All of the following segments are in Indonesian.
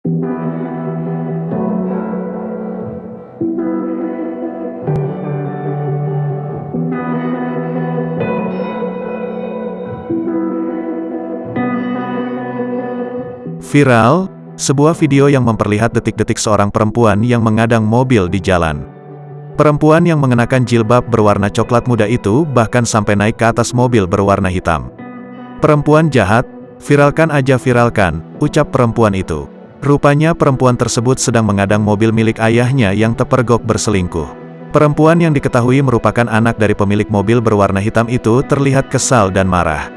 Viral, sebuah video yang memperlihat detik-detik seorang perempuan yang mengadang mobil di jalan. Perempuan yang mengenakan jilbab berwarna coklat muda itu bahkan sampai naik ke atas mobil berwarna hitam. "Perempuan jahat, viralkan aja viralkan," ucap perempuan itu. Rupanya perempuan tersebut sedang mengadang mobil milik ayahnya yang terpergok berselingkuh. Perempuan yang diketahui merupakan anak dari pemilik mobil berwarna hitam itu terlihat kesal dan marah.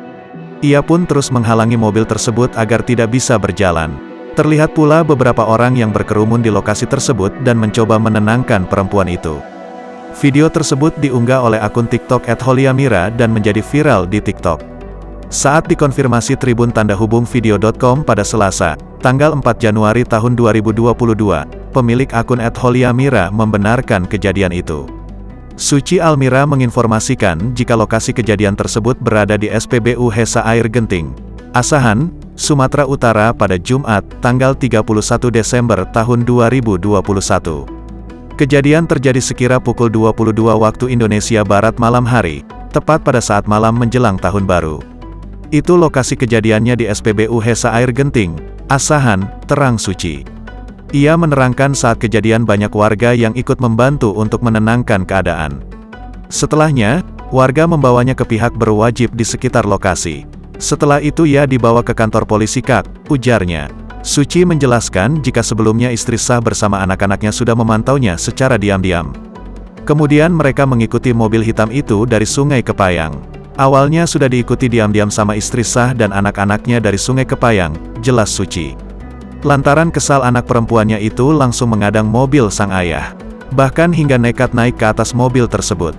Ia pun terus menghalangi mobil tersebut agar tidak bisa berjalan. Terlihat pula beberapa orang yang berkerumun di lokasi tersebut dan mencoba menenangkan perempuan itu. Video tersebut diunggah oleh akun TikTok @holiamira dan menjadi viral di TikTok. Saat dikonfirmasi Tribun Tanda Hubung Video.com pada Selasa, tanggal 4 Januari tahun 2022, pemilik akun @holiamira membenarkan kejadian itu. Suci Almira menginformasikan jika lokasi kejadian tersebut berada di SPBU Hesa Air Genting, Asahan, Sumatera Utara pada Jumat, tanggal 31 Desember tahun 2021. Kejadian terjadi sekira pukul 22 waktu Indonesia Barat malam hari, tepat pada saat malam menjelang Tahun Baru. Itu lokasi kejadiannya di SPBU Hesa Air Genting, Asahan, Terang Suci. Ia menerangkan saat kejadian banyak warga yang ikut membantu untuk menenangkan keadaan. Setelahnya, warga membawanya ke pihak berwajib di sekitar lokasi. Setelah itu ia dibawa ke kantor polisi Kak, ujarnya. Suci menjelaskan jika sebelumnya istri sah bersama anak-anaknya sudah memantaunya secara diam-diam. Kemudian mereka mengikuti mobil hitam itu dari Sungai Kepayang. Awalnya sudah diikuti diam-diam sama istri sah dan anak-anaknya dari Sungai Kepayang, jelas Suci. Lantaran kesal anak perempuannya itu langsung mengadang mobil sang ayah. Bahkan hingga nekat naik ke atas mobil tersebut.